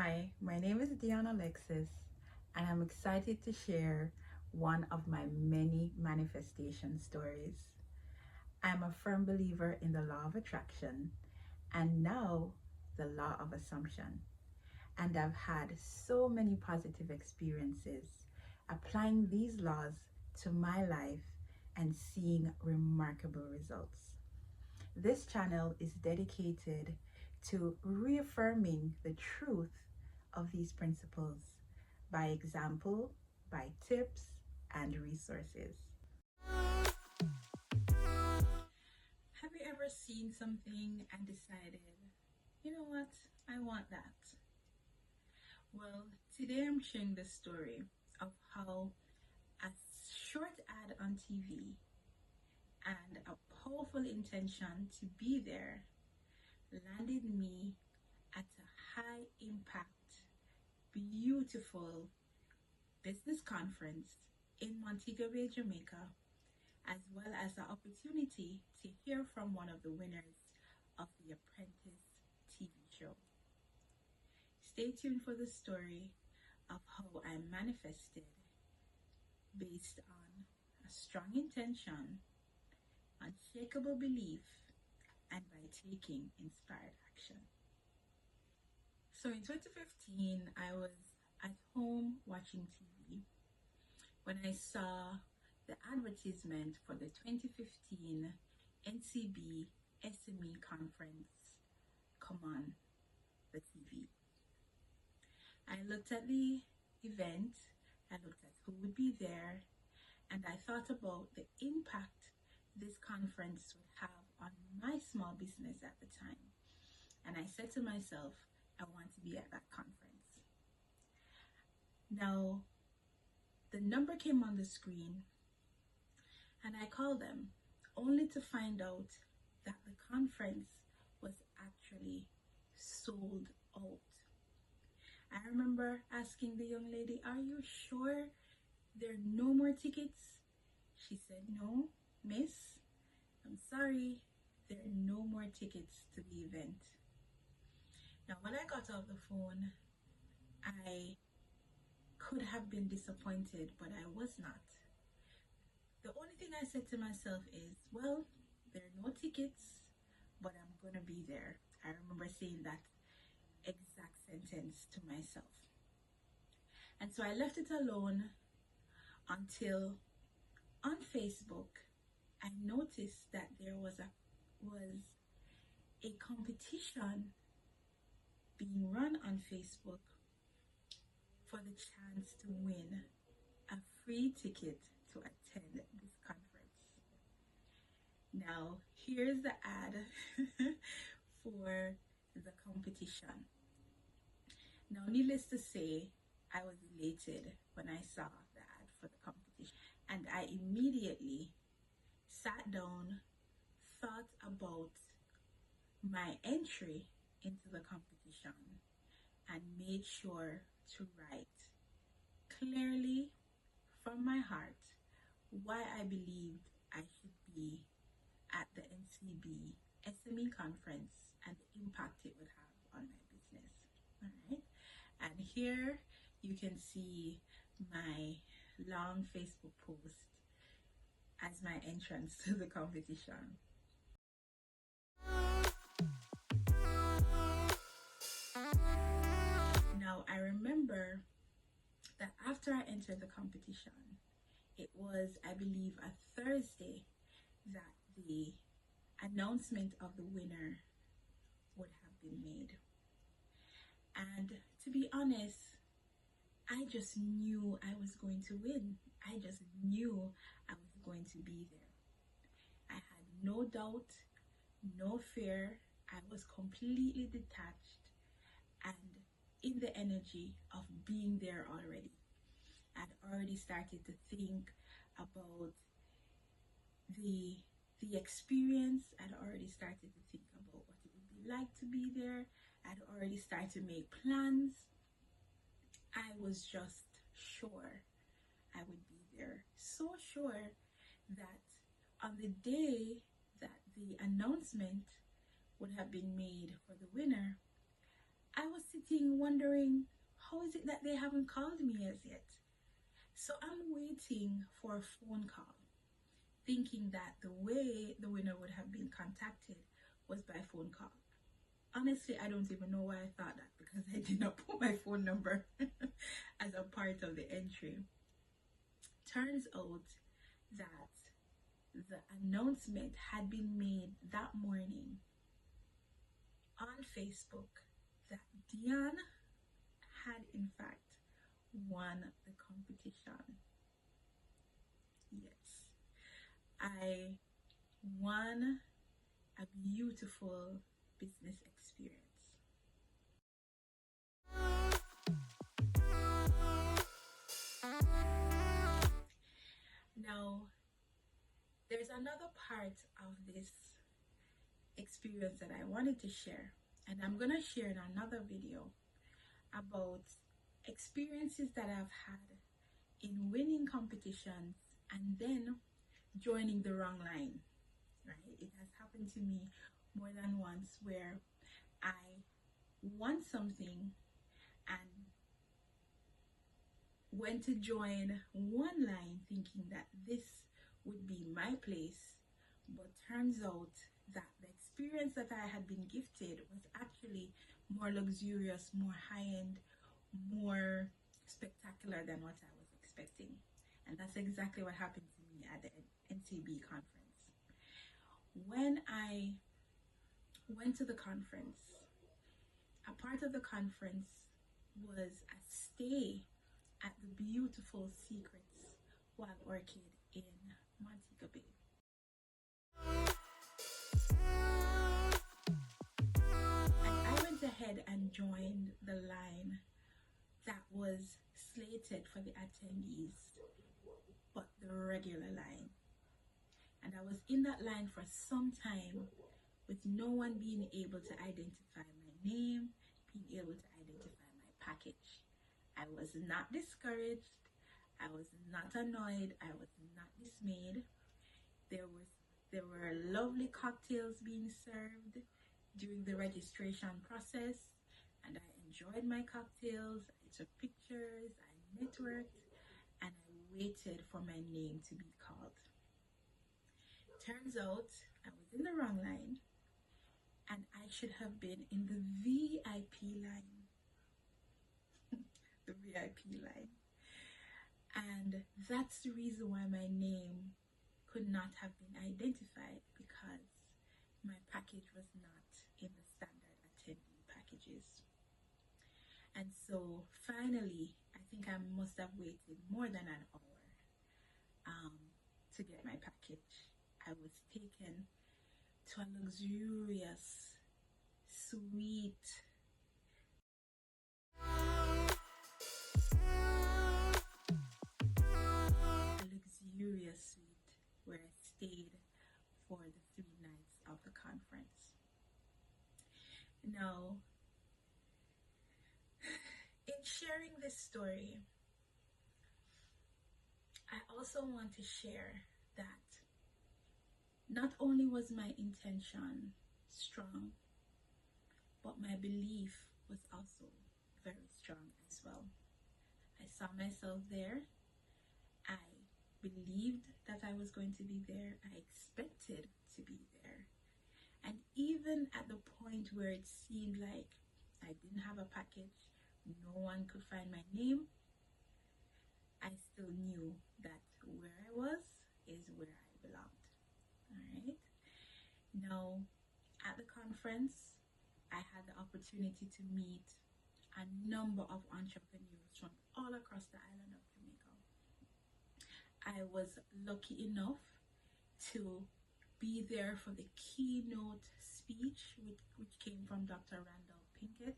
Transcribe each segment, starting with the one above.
Hi, my name is Dion Alexis, and I'm excited to share one of my many manifestation stories. I'm a firm believer in the law of attraction and now the law of assumption. And I've had so many positive experiences applying these laws to my life and seeing remarkable results. This channel is dedicated to reaffirming the truth of these principles by example, by tips, and resources. Have you ever seen something and decided, you know what, I want that? Well, today I'm sharing the story of how a short ad on TV and a powerful intention to be there landed me at a high impact, beautiful business conference in Montego Bay, Jamaica, as well as the opportunity to hear from one of the winners of the Apprentice TV show. Stay tuned for the story of how I manifested based on a strong intention, unshakable belief, and by taking inspired action. So in 2015, I was at home watching TV when I saw the advertisement for the 2015 NCB SME Conference come on the TV. I looked at the event, I looked at who would be there, and I thought about the impact this conference would have on my small business at the time. And I said to myself, I want to be at that conference. Now, the number came on the screen and I called them only to find out that the conference was actually sold out. I remember asking the young lady, are you sure there are no more tickets? She said, no, miss, I'm sorry, there are no more tickets to the event. Now, when I got off the phone, I could have been disappointed, but I was not. The only thing I said to myself is, well, there are no tickets, but I'm gonna be there. I remember saying that exact sentence to myself. And so I left it alone until on Facebook, I noticed that there was a competition being run on Facebook for the chance to win a free ticket to attend this conference. Now, here's the ad for the competition. Now, needless to say, I was elated when I saw the ad for the competition, and I immediately sat down, thought about my entry into the competition, and made sure to write clearly from my heart why I believed I should be at the NCB SME Conference and the impact it would have on my business. All right, and here you can see my long Facebook post as my entrance to the competition. Now, I remember that after I entered the competition, it was, I believe, a Thursday that the announcement of the winner would have been made. And to be honest, I just knew I was going to win. I just knew I was going to be there. I had no doubt, no fear. I was completely detached and in the energy of being there already. I'd already started to think about the experience. I'd already started to think about what it would be like to be there. I'd already started to make plans. I was just sure I would be there. So sure that on the day that the announcement would have been made for the winner, I was sitting wondering, how is it that they haven't called me as yet? So I'm waiting for a phone call, thinking that the way the winner would have been contacted was by phone call. Honestly, I don't even know why I thought that, because I did not put my phone number as a part of the entry. Turns out that the announcement had been made that morning on Facebook that Dion had in fact won the competition. Yes, I won a beautiful business experience. Now, there's another part of this experience that I wanted to share, and I'm gonna share in another video about experiences that I've had in winning competitions and then joining the wrong line. Right? It has happened to me more than once where I won something and went to join one line thinking that this would be my place, but turns out that the experience that I had been gifted was actually more luxurious, more high-end, more spectacular than what I was expecting. And that's exactly what happened to me at the NCB conference. When I went to the conference, a part of the conference was a stay at the beautiful Secrets Wild Orchid in Montego Bay. And I went ahead and joined the line that was slated for the attendees, but the regular line. And I was in that line for some time with no one being able to identify my name, being able to identify my package. I was not discouraged. I was not annoyed. I was not dismayed. There were lovely cocktails being served during the registration process, and I enjoyed my cocktails. I took pictures, I networked, and I waited for my name to be called. Turns out I was in the wrong line, and I should have been in the VIP line. The VIP line. And that's the reason why my name could not have been identified, because my package was not in the standard attendee packages. And so finally, I think I must have waited more than an hour to get my package. I was taken to a luxurious suite. A luxurious suite where I stayed for the 3 nights of the conference. Now, in sharing this story, I also want to share that not only was my intention strong, but my belief was also very strong as well. I saw myself there. I believed that I was going to be there. I expected to be there. And even at the point where it seemed like I didn't have a package, no one could find my name, I still knew that where I was is where I belonged. All right. Now, at the conference, I had the opportunity to meet a number of entrepreneurs from all across the island of Jamaica. I was lucky enough to be there for the keynote speech, which came from Dr. Randall Pinkett,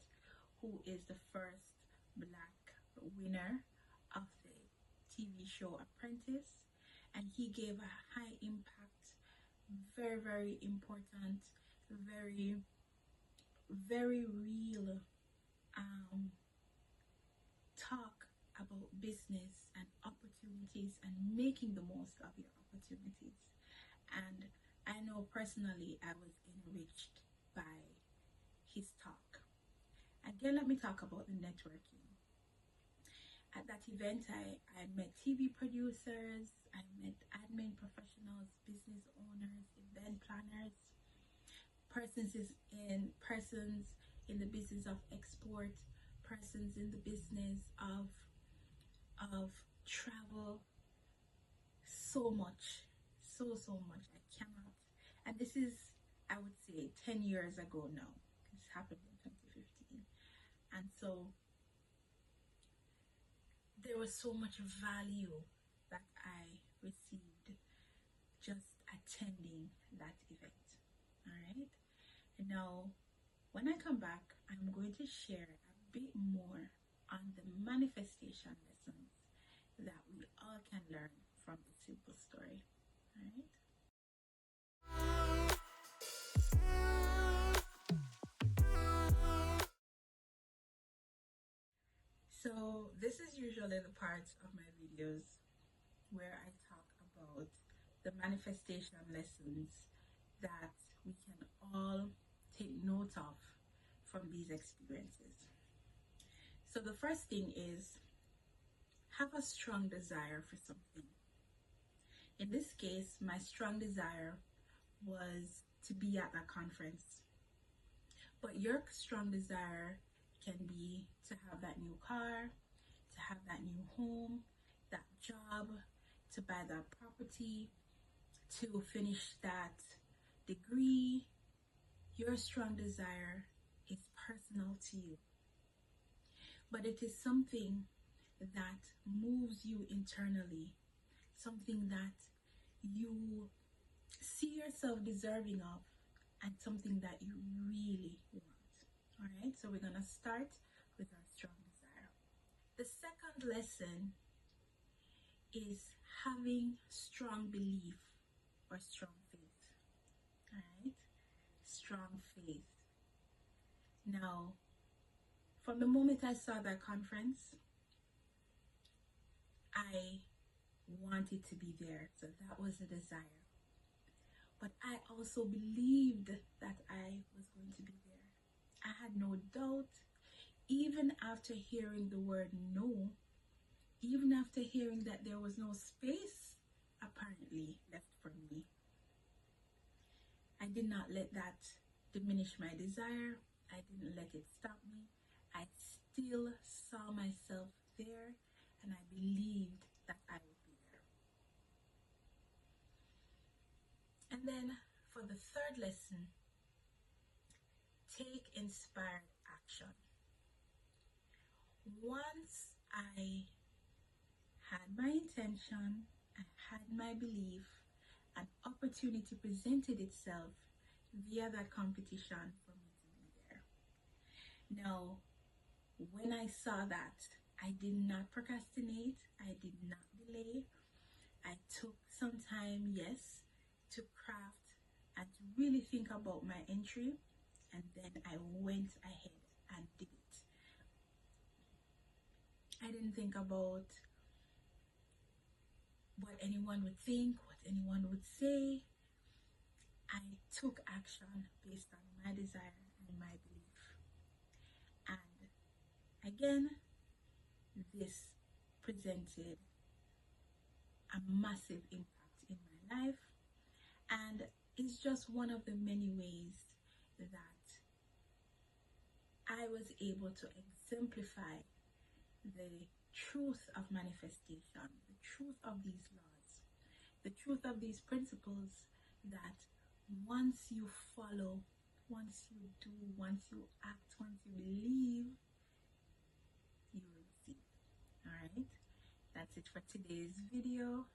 who is the first Black winner of the TV show Apprentice. And he gave a high impact, very, very important, very, very real talk about business and opportunities and making the most of your opportunities. And I know personally I was enriched by his talk. Again, let me talk about the networking. At that event, I met TV producers, I met admin professionals, business owners, event planners, persons in the business of export, persons in the business of travel. So much, so much. I cannot. And this is, I would say, 10 years ago now. This happened in 2015. And so there was so much value that I received just attending that event. All right. And now, when I come back, I'm going to share a bit more on the manifestation lessons that we all can learn from the simple story. All right. So this is usually the part of my videos where I talk about the manifestation lessons that we can all take note of from these experiences. So the first thing is, have a strong desire for something. In this case, my strong desire was to be at that conference. But your strong desire can be to have that new car, to have that new home, that job, to buy that property, to finish that degree. Your strong desire is personal to you. But it is something that moves you internally, something that you see yourself deserving of, and something that you really want. All right, so we're gonna start with our strong desire. The second lesson is having strong belief or strong faith. All right, strong faith. Now, from the moment I saw that conference, I wanted to be there, so that was a desire. But I also believed that I was going to be there. I had no doubt, even after hearing the word no, even after hearing that there was no space apparently left for me. I did not let that diminish my desire. I didn't let it stop me. I still saw myself there, and I believed that I would be there. And then for the third lesson, take inspired action. Once I had my intention, I had my belief, an opportunity presented itself via that competition for me to be there. Now, when I saw that, I did not procrastinate, I did not delay. I took some time, yes, to craft and to really think about my entry, and then I went ahead and did it. I didn't think about what anyone would think, what anyone would say. I took action based on my desire and my belief. And again, this presented a massive impact in my life, and it's just one of the many ways that I was able to exemplify the truth of manifestation, the truth of these laws, the truth of these principles that once you follow, once you do, once you act, once you believe, you will receive. All right, that's it for today's video.